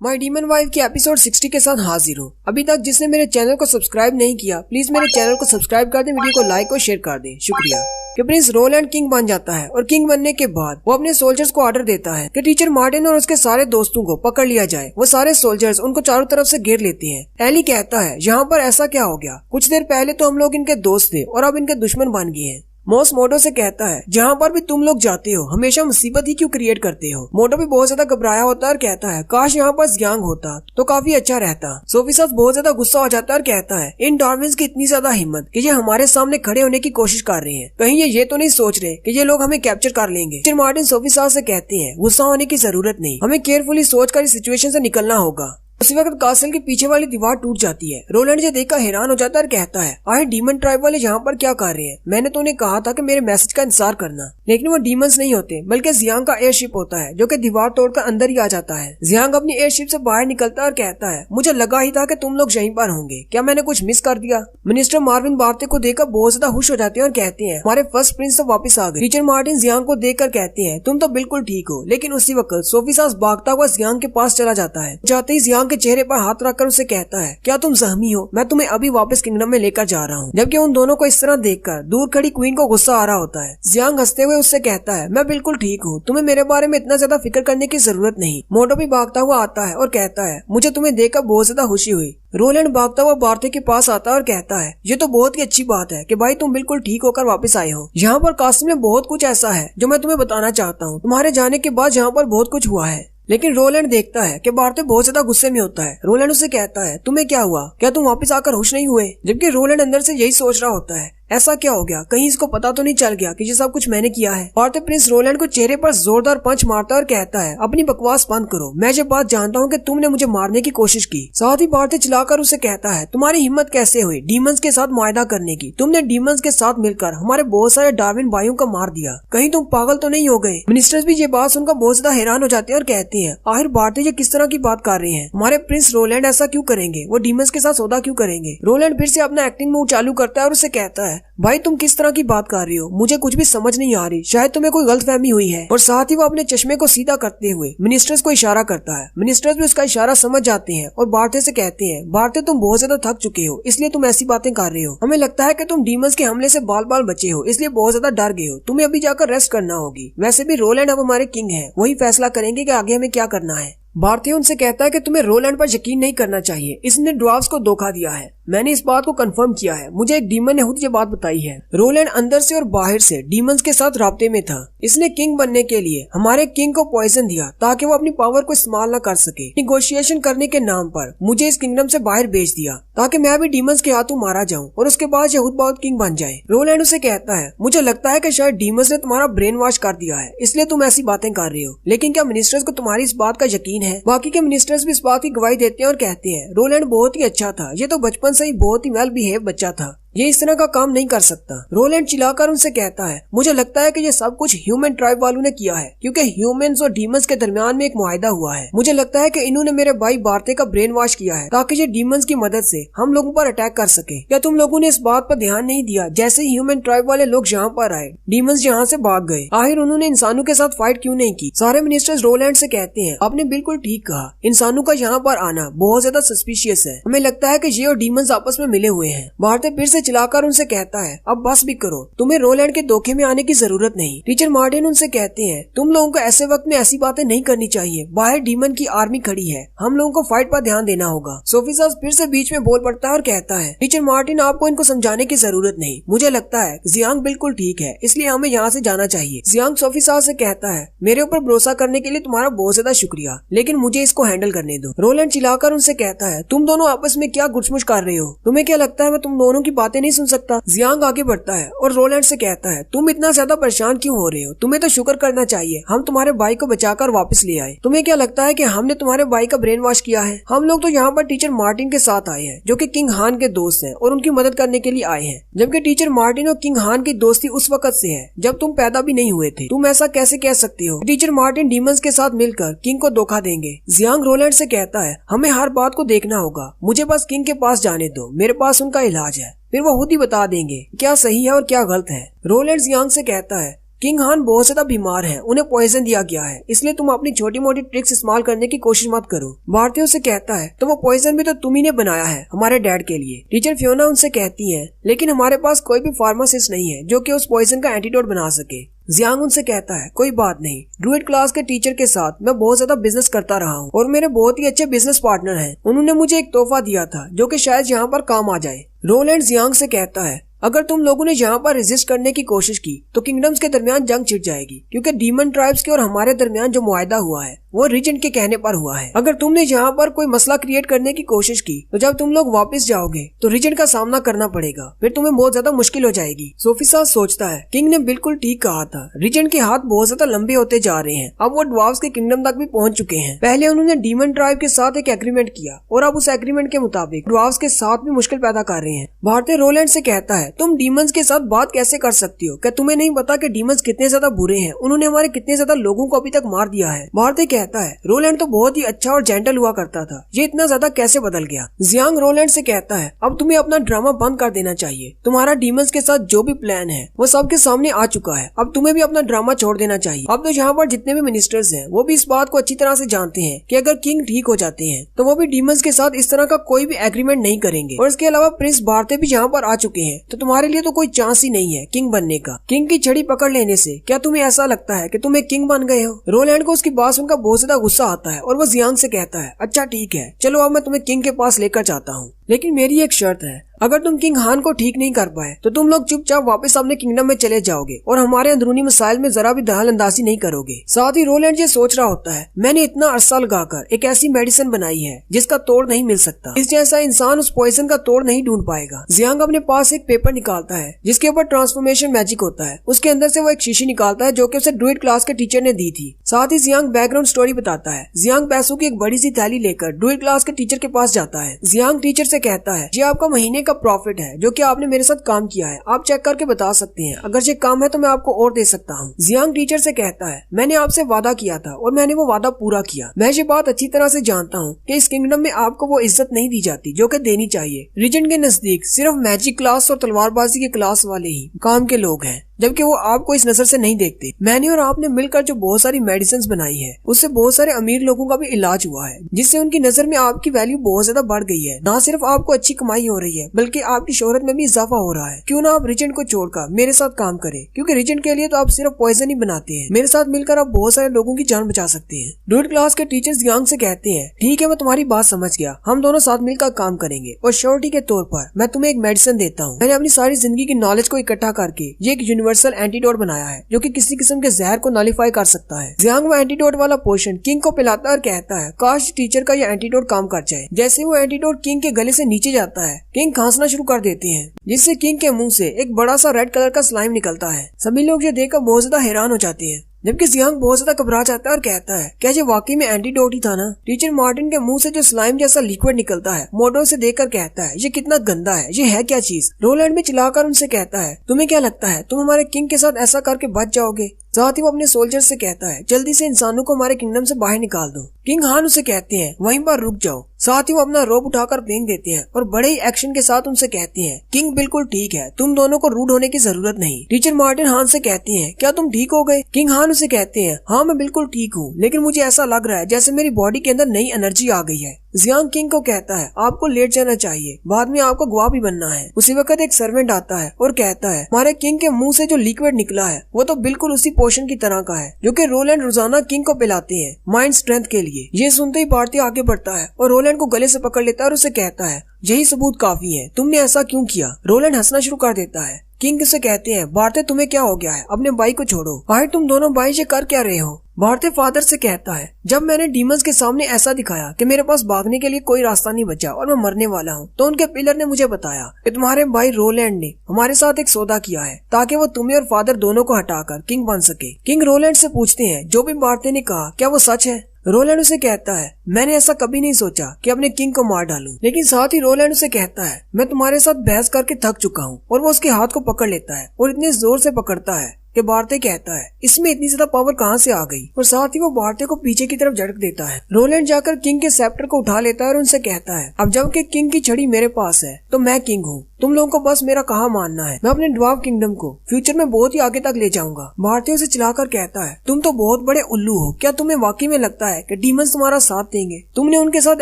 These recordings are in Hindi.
माई डीमन वाइफ की एपिसोड 60 के साथ हाजिर हूँ। अभी तक जिसने मेरे चैनल को सब्सक्राइब नहीं किया, प्लीज मेरे चैनल को सब्सक्राइब कर दें, वीडियो को लाइक और शेयर कर दें, शुक्रिया। कि प्रिंस रोलैंड किंग बन जाता है और किंग बनने के बाद वो अपने सोल्जर्स को ऑर्डर देता है कि टीचर मार्टिन और उसके सारे दोस्तों को पकड़ लिया जाए। वो सारे सोल्जर्स उनको चारों तरफ से घेर लेते हैं। एली कहता है, यहाँ पर ऐसा क्या हो गया? कुछ देर पहले तो हम लोग इनके दोस्त थे और अब इनके दुश्मन बन गए हैं। मॉस मोटो से कहता है, जहाँ पर भी तुम लोग जाते हो हमेशा मुसीबत ही क्यों क्रिएट करते हो? मोटो भी बहुत ज्यादा घबराया होता है और कहता है, काश यहाँ पर जियांग होता तो काफी अच्छा रहता। सोफिसास बहुत ज्यादा गुस्सा हो जाता है और कहता है, इन डार्विन्स की इतनी ज्यादा हिम्मत कि ये हमारे सामने खड़े होने की कोशिश कर रहे हैं। कहीं ये तो नहीं सोच रहे कि ये लोग हमें कैप्चर कर लेंगे। टीचर मार्टिन सोफिसास से कहते हैं, गुस्सा होने की जरूरत नहीं, हमें केयरफुली सोचकर इस सिचुएशन से निकलना होगा। उसी वक्त कासल के पीछे वाली दीवार टूट जाती है। रोलैंड ये देखकर हैरान हो जाता है और कहता है, आए डीमन ट्राइब वाले यहाँ पर क्या कर रहे हैं? मैंने तो उन्हें कहा था कि मेरे मैसेज का इंतजार करना। लेकिन वो डीमंस नहीं होते बल्कि जियांग का एयरशिप होता है जो कि दीवार तोड़कर अंदर ही आ जाता है। जियांग अपनी एयरशिप से बाहर निकलता है और कहता है, मुझे लगा ही था कि तुम लोग यहीं पर होंगे, क्या मैंने कुछ मिस कर दिया? मिनिस्टर मार्विन बार्ते को देखकर बहुत ज्यादा खुश हो जाते हैं और कहते हैं, हमारे फर्स्ट प्रिंस तो वापस आ गए। टीचर मार्टिन जियांग को देखकर कहते हैं, तुम तो बिल्कुल ठीक हो। लेकिन उसी वक्त सोफिसास भागता हुआ जियांग के पास चला जाता है। जाते ही जियांग के चेहरे पर हाथ रखकर उसे कहता है, क्या तुम जख्मी हो? मैं तुम्हें अभी वापस किंगडम में लेकर जा रहा हूँ। जबकि उन दोनों को इस तरह देखकर दूर खड़ी क्वीन को गुस्सा आ रहा होता है। जियांग हंसते हुए उससे कहता है, मैं बिल्कुल ठीक हूँ, तुम्हें मेरे बारे में इतना ज्यादा फिक्र करने की जरूरत नहीं। मोटो भी भागता हुआ आता है और कहता है, मुझे तुम्हें देखकर बहुत ज्यादा खुशी हुई। रोलैंड भागता हुआ बार्थे के पास आता है और कहता है, ये तो बहुत ही अच्छी बात है कि भाई तुम बिल्कुल ठीक होकर वापस आए हो। यहाँ पर कासिम में बहुत कुछ ऐसा है जो मैं तुम्हें बताना चाहता हूँ। तुम्हारे जाने के बाद यहाँ पर बहुत कुछ हुआ है। लेकिन रोलैंड देखता है कि बार्थे बहुत ज्यादा गुस्से में होता है। रोलैंड उसे कहता है, तुम्हें क्या हुआ? क्या तुम वापस आकर खुश नहीं हुए? जबकि रोलैंड अंदर से यही सोच रहा होता है, ऐसा क्या हो गया? कहीं इसको पता तो नहीं चल गया कि ये सब कुछ मैंने किया है? बार्थे प्रिंस रोलैंड को चेहरे पर जोरदार पंच मारता है और कहता है, अपनी बकवास बंद करो, मैं ये बात जानता हूँ कि तुमने मुझे मारने की कोशिश की। साथ ही बार्थे चिल्लाकर उसे कहता है, तुम्हारी हिम्मत कैसे हुई डीमंस के साथ मुआहदा करने की? तुमने डीमंस के साथ मिलकर हमारे बहुत सारे डार्विन भाइयों को मार दिया, कहीं तुम पागल तो नहीं हो गए? मिनिस्टर्स भी ये बात सुनकर बहुत ज्यादा हैरान हो जाते हैं और कहते हैं, आखिर बार्थे ये किस तरह की बात कर रहे हैं? हमारे प्रिंस रोलैंड ऐसा क्यों करेंगे? वो डीमंस के साथ सौदा क्यों करेंगे? रोलैंड फिर से अपना एक्टिंग मूव चालू करता है और उसे कहता है, भाई तुम किस तरह की बात कर रही हो? मुझे कुछ भी समझ नहीं आ रही, शायद तुम्हें कोई गलतफहमी हुई है। और साथ ही वो अपने चश्मे को सीधा करते हुए मिनिस्टर्स को इशारा करता है। मिनिस्टर्स भी उसका इशारा समझ जाते हैं और बार्थे से कहते हैं, बार्थे तुम बहुत ज्यादा थक चुके हो, इसलिए तुम ऐसी बातें कर रहे हो। हमें लगता है कि तुम डीमंस के हमले से बाल बाल बचे हो, इसलिए बहुत ज्यादा डर गए हो। तुम्हें अभी जाकर रेस्ट करना होगी। वैसे भी रोलैंड अब हमारे किंग है, वही फैसला करेंगे कि आगे हमें क्या करना है। बार्थे उनसे कहता है कि तुम्हें रोलैंड पर यकीन नहीं करना चाहिए, इसने ड्वार्फ्स को धोखा दिया है। मैंने इस बात को कंफर्म किया है, मुझे एक डीमन ने खुद ये बात बताई है। रोलैंड अंदर से और बाहर से डीमंस के साथ राब्ते में था। इसने किंग बनने के लिए हमारे किंग को पॉइजन दिया ताकि वो अपनी पावर को इस्तेमाल न कर सके। निगोशिएशन करने के नाम पर मुझे इस किंगडम से बाहर भेज दिया ताकि मैं भी डीमंस के हाथों मारा जाऊं और उसके बाद यहूद बहुत किंग बन जाए। रोलैंड उसे कहता है, मुझे लगता है कि शायद डीमंस ने तुम्हारा ब्रेन वॉश कर दिया है, इसलिए तुम ऐसी बातें कर रहे हो। लेकिन क्या मिनिस्टर्स को तुम्हारी इस बात का यकीन है? बाकी के मिनिस्टर्स भी इस बात की गवाही देते हैं और कहते हैं, रोलैंड बहुत ही अच्छा था, ये तो बचपन से ही बहुत ही वेल बिहेव बच्चा था, ये इस तरह का काम नहीं कर सकता। रोलैंड चिल्लाकर उनसे कहता है, मुझे लगता है कि ये सब कुछ ह्यूमन ट्राइब वालों ने किया है, क्योंकि ह्यूमंस और डीमंस के दरमियान में एक मुआहदा हुआ है। मुझे लगता है कि इन्होंने मेरे भाई बार्थे का ब्रेन वॉश किया है ताकि ये डीमंस की मदद से हम लोगों पर अटैक कर सके। क्या तुम लोगों ने इस बात पर ध्यान नहीं दिया? जैसे ही ह्यूमन ट्राइब वाले लोग यहाँ पर आए, डीमंस यहाँ से भाग गए। आखिर उन्होंने इंसानों के साथ फाइट क्यों नहीं की? सारे मिनिस्टर्स रोलैंड से कहते हैं, आपने बिल्कुल ठीक कहा, इंसानों का यहाँ पर आना बहुत ज्यादा सस्पिशियस है। हमें लगता है कि ये और डीमंस आपस में मिले हुए हैं। बार्थे फिर से चिल्लाकर उनसे कहता है, अब बस भी करो, तुम्हें रोलैंड के धोखे में आने की जरूरत नहीं। टीचर मार्टिन उनसे कहते हैं, तुम लोगों को ऐसे वक्त में ऐसी बातें नहीं करनी चाहिए, बाहर डीमन की आर्मी खड़ी है, हम लोगों को फाइट पर ध्यान देना होगा। सोफिसास फिर से बीच में बोल पड़ता है और कहता है, टीचर मार्टिन आपको इनको समझाने की जरूरत नहीं, मुझे लगता है जियांग बिल्कुल ठीक है, इसलिए हमें यहाँ से जाना चाहिए। जियांग सोफिसास से कहता है, मेरे ऊपर भरोसा करने के लिए तुम्हारा बहुत ज्यादा शुक्रिया, लेकिन मुझे इसको हैंडल करने दो। रोलैंड चिल्लाकर उनसे कहता है, तुम दोनों आपस में क्या गुटमुच कर रहे हो? तुम्हें क्या लगता है मैं तुम दोनों की बातें नहीं सुन सकता? जियांग आगे बढ़ता है और रोलैंड से कहता है, तुम इतना ज्यादा परेशान क्यों हो रहे हो? तुम्हें तो शुक्र करना चाहिए हम तुम्हारे भाई को बचाकर वापस ले आए। तुम्हें क्या लगता है कि हमने तुम्हारे भाई का ब्रेन वॉश किया है? हम लोग तो यहाँ पर टीचर मार्टिन के साथ आए हैं जो कि किंग हान के दोस्त हैं और उनकी मदद करने के लिए आए हैं। जबकि टीचर मार्टिन और किंग हान की दोस्ती उस वक्त से है जब तुम पैदा भी नहीं हुए थे। तुम ऐसा कैसे कह सकते हो? टीचर मार्टिन डीमंस के साथ मिलकर किंग को धोखा देंगे। जियांग रोलैंड से कहता है, हमें हर बात को देखना होगा, मुझे बस किंग के पास जाने दो, मेरे पास उनका इलाज है, फिर वो खुद ही बता देंगे क्या सही है और क्या गलत है। रोलैंड जियांग से कहता है, किंग हान बहुत ज्यादा बीमार हैं, उन्हें पॉइजन दिया गया है, इसलिए तुम अपनी छोटी मोटी ट्रिक्स इस्तेमाल करने की कोशिश मत करो। भारती उसे कहता है तो वो पॉइजन भी तो तुम ही ने बनाया है हमारे डैड के लिए। टीचर फियोना उनसे कहती है लेकिन हमारे पास कोई भी फार्मासिस्ट नहीं है जो कि उस पॉइजन का एंटीडोट बना सके। जियांग उनसे कहता है कोई बात नहीं, ड्रूइड क्लास के टीचर के साथ मैं बहुत ज्यादा बिजनेस करता रहा हूँ और मेरे बहुत ही अच्छे बिजनेस पार्टनर हैं। उन्होंने मुझे एक तोहफा दिया था जो कि शायद यहाँ पर काम आ जाए। रोलैंड जियांग से कहता है अगर तुम लोगों ने यहाँ पर रेजिस्ट करने की कोशिश की तो किंगडम्स के दरमियान जंग छिड़ जाएगी, क्योंकि डीमन ट्राइब्स के और हमारे दरमियान जो मुआहदा हुआ है वो रीजन के कहने पर हुआ है। अगर तुमने यहाँ पर कोई मसला क्रिएट करने की कोशिश की तो जब तुम लोग वापस जाओगे तो रीजन का सामना करना पड़ेगा, फिर तुम्हें बहुत ज्यादा मुश्किल हो जाएगी। सोफिसा सोचता है किंग ने बिल्कुल ठीक कहा था, रीजन के हाथ बहुत ज्यादा लंबे होते जा रहे हैं। अब वो ड्वार्फ्स के किंगडम तक भी पहुँच चुके हैं। पहले उन्होंने डीमन ट्राइब के साथ एक एग्रीमेंट किया और अब उस एग्रीमेंट के मुताबिक ड्वार्फ्स के साथ भी मुश्किल पैदा कर रहे हैं। भारतीय रोलैंड से कहता है तुम डीमंस के साथ बात कैसे कर सकती हो, क्या तुम्हें नहीं पता कि डीमंस कितने ज्यादा बुरे हैं, उन्होंने हमारे कितने ज्यादा लोगों को अभी तक मार दिया है। भारतीय कहता है रोलैंड तो बहुत ही अच्छा और जेंटल हुआ करता था, ये इतना ज्यादा कैसे बदल गया। जियांग रोलैंड से कहता है अब तुम्हें अपना ड्रामा बंद कर देना चाहिए, तुम्हारा डीमंस के साथ जो भी प्लान है वो सबके सामने आ चुका है, अब तुम्हें भी अपना ड्रामा छोड़ देना चाहिए। अब तो यहाँ पर जितने भी मिनिस्टर्स हैं वो भी इस बात को अच्छी तरह से जानते हैं कि अगर किंग ठीक हो जाते हैं तो वो भी डीमंस के साथ इस तरह का कोई भी एग्रीमेंट नहीं करेंगे। और इसके अलावा प्रिंस भारतीय भी यहाँ पर आ चुके हैं, तो तुम्हारे लिए तो कोई चांस ही नहीं है किंग बनने का। किंग की छड़ी पकड़ लेने से क्या तुम्हें ऐसा लगता है कि तुम एक किंग बन गए हो? रोलैंड को उसकी बात सुनकर बहुत ज्यादा गुस्सा आता है और वो जियांग से कहता है अच्छा ठीक है, चलो अब मैं तुम्हें किंग के पास लेकर जाता हूँ, लेकिन मेरी एक शर्त है, अगर तुम किंग हान को ठीक नहीं कर पाए तो तुम लोग चुपचाप वापस अपने किंगडम में चले जाओगे और हमारे अंदरूनी मसाइल में जरा भी दखल अंदाजी नहीं करोगे। साथ ही रोलैंड ये सोच रहा होता है मैंने इतना अरसा लगाकर एक ऐसी मेडिसिन बनाई है जिसका तोड़ नहीं मिल सकता, इस जैसा इंसान उस पॉइजन का तोड़ नहीं ढूंढ पाएगा। जियांग अपने पास एक पेपर निकालता है जिसके ऊपर ट्रांसफॉर्मेशन मैजिक होता है, उसके अंदर से वो एक शीशी निकालता है जो कि उसे ड्रूइड क्लास के टीचर ने दी थी। साथ ही जियांग बैकग्राउंड स्टोरी बताता है। जियांग पैसों की एक बड़ी सी थैली लेकर ड्रूइड क्लास के टीचर के पास जाता है। जियांग टीचर से कहता है ये आपका महीने का प्रॉफिट है जो कि आपने मेरे साथ काम किया है, आप चेक करके बता सकते हैं, अगर ये काम है तो मैं आपको और दे सकता हूँ। जियांग टीचर से कहता है मैंने आपसे वादा किया था और मैंने वो वादा पूरा किया। मैं ये बात अच्छी तरह से जानता हूँ कि इस किंगडम में आपको वो इज्जत नहीं दी जाती जो कि देनी चाहिए। रीजन के नजदीक सिर्फ मैजिक क्लास और तलवारबाजी के क्लास वाले ही काम के लोग हैं, जबकि वो आपको इस नजर से नहीं देखते। मैंने और आपने मिलकर जो बहुत सारी मेडिसिन बनाई है उससे बहुत सारे अमीर लोगों का भी इलाज हुआ है, जिससे उनकी नजर में आपकी वैल्यू बहुत ज्यादा बढ़ गई है। न सिर्फ आपको अच्छी कमाई हो रही है बल्कि आपकी शोहरत में भी इजाफा हो रहा है। क्यों ना आप रिजेंट को छोड़कर मेरे साथ काम करें, क्योंकि रिजेंट के लिए तो आप सिर्फ पॉइजन ही बनाते हैं, मेरे साथ मिलकर आप बहुत सारे लोगों की जान बचा सकते हैं। ड्रूइड क्लास के टीचर्स जियांग से कहते हैं ठीक है मैं तुम्हारी बात समझ गया, हम दोनों साथ मिलकर काम करेंगे और श्योरिटी के तौर पर मैं तुम्हें एक मेडिसिन देता हूँ। मैंने अपनी सारी जिंदगी की नॉलेज को इकट्ठा करके ये एक यूनिवर्सल एंटीडोट बनाया है जो कि किसी किस्म के जहर को नॉलिफाई कर सकता है। जियांग वो एंटीडोट वाला पोशन किंग को पिलाता है और कहता है काश टीचर का ये एंटीडोट काम कर जाए। जैसे वो एंटीडोट किंग के गले से नीचे जाता है किंग खांसना शुरू कर देते हैं, जिससे किंग के मुंह से एक बड़ा सा रेड कलर का स्लाइम निकलता है। सभी लोग ये देखकर बहुत ज्यादा हैरान हो जाते हैं, जबकि जियांग बहुत ज्यादा घबरा जाता है और कहता है क्या ये वाकई में एंटीडोट ही था ना? टीचर मार्टिन के मुंह से जो स्लाइम जैसा लिक्विड निकलता है मोटो से देखकर कहता है ये कितना गंदा है, ये है क्या चीज? रोलैंड भी चिल्लाकर उनसे कहता है तुम्हें क्या लगता है तुम हमारे किंग के साथ ऐसा करके बच जाओगे? साथ ही वो अपने सोल्जर से कहता है जल्दी से इंसानों को हमारे किंगडम से बाहर निकाल दो। किंग हान उसे कहते हैं वहीं पर रुक जाओ। साथ ही वो अपना रोप उठाकर फेंक देते हैं और बड़े ही एक्शन के साथ उनसे कहते हैं किंग बिल्कुल ठीक है, तुम दोनों को रूड होने की जरूरत नहीं। टीचर मार्टिन हान से कहती हैं क्या तुम ठीक हो गए? किंग हान उसे कहते हैं हाँ मैं बिल्कुल ठीक हूँ, लेकिन मुझे ऐसा लग रहा है जैसे मेरी बॉडी के अंदर नई एनर्जी आ गई है। जियांग किंग को कहता है आपको लेट जाना चाहिए, बाद में आपको गवाह भी बनना है। उसी वक्त एक सर्वेंट आता है और कहता है हमारे किंग के मुंह से जो लिक्विड निकला है वो तो बिल्कुल उसी पोशन की तरह का है जो कि रोलैंड रोजाना किंग को पिलाते हैं माइंड स्ट्रेंथ के लिए। ये सुनते ही भारतीय आगे बढ़ता है और रोलैंड को गले से पकड़ लेता है और उसे कहता है यही सबूत काफी है, तुमने ऐसा क्यों किया? रोलैंड हंसना शुरू कर देता है। किंग से कहते हैं भारतीय तुम्हें क्या हो गया है, अपने भाई को छोड़ो। भाई तुम दोनों भाई ये कर क्या रहे हो? भारतीय फादर से कहता है जब मैंने डीमंस के सामने ऐसा दिखाया कि मेरे पास भागने के लिए कोई रास्ता नहीं बचा और मैं मरने वाला हूँ, तो उनके पिलर ने मुझे बताया कि तुम्हारे भाई रोलैंड ने हमारे साथ एक सौदा किया है ताकि वो तुम्हें और फादर दोनों को हटाकर किंग बन सके। किंग रोलैंड से पूछते हैं जो भी भारतीय ने कहा क्या वो सच है? रोलैंड उसे कहता है मैंने ऐसा कभी नहीं सोचा कि अपने किंग को मार डालूं, लेकिन साथ ही रोलैंड उसे कहता है मैं तुम्हारे साथ बहस करके थक चुका हूँ। और वो उसके हाथ को पकड़ लेता है और इतने जोर से पकड़ता है कि भारतीय कहता है इसमें इतनी ज्यादा पावर कहाँ से आ गई, और साथ ही वो भारतीय को पीछे की तरफ झटक देता है। रोलैंड जाकर किंग के सेप्टर को उठा लेता है और उनसे कहता है अब जबकि किंग की छड़ी मेरे पास है तो मैं किंग हूँ, तुम लोगों को बस मेरा कहा मानना है। मैं अपने ड्वार्फ किंगडम को फ्यूचर में बहुत ही आगे तक ले जाऊंगा। भारतीय उसे चिल्लाकर कहता है तुम तो बहुत बड़े उल्लू हो, क्या तुम्हें वाकई में लगता है कि डीमंस तुम्हारा साथ देंगे? तुमने उनके साथ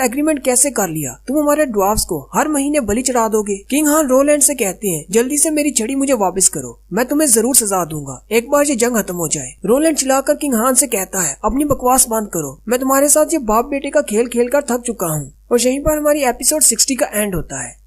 एग्रीमेंट कैसे कर लिया? तुम हमारे ड्वार्फ्स को हर महीने बलि चढ़ा दोगे? किंग हान रोलैंड से कहते हैं जल्दी से मेरी छड़ी मुझे वापस करो, मैं तुम्हें जरूर सजा दूंगा एक बार ये जंग खत्म हो जाए। रोलैंड चिल्लाकर किंग हान से कहता है अपनी बकवास बंद करो, मैं तुम्हारे साथ ये बाप बेटे का खेल खेल कर थक चुका हूँ। और यहीं पर हमारी एपिसोड 60 का एंड होता है।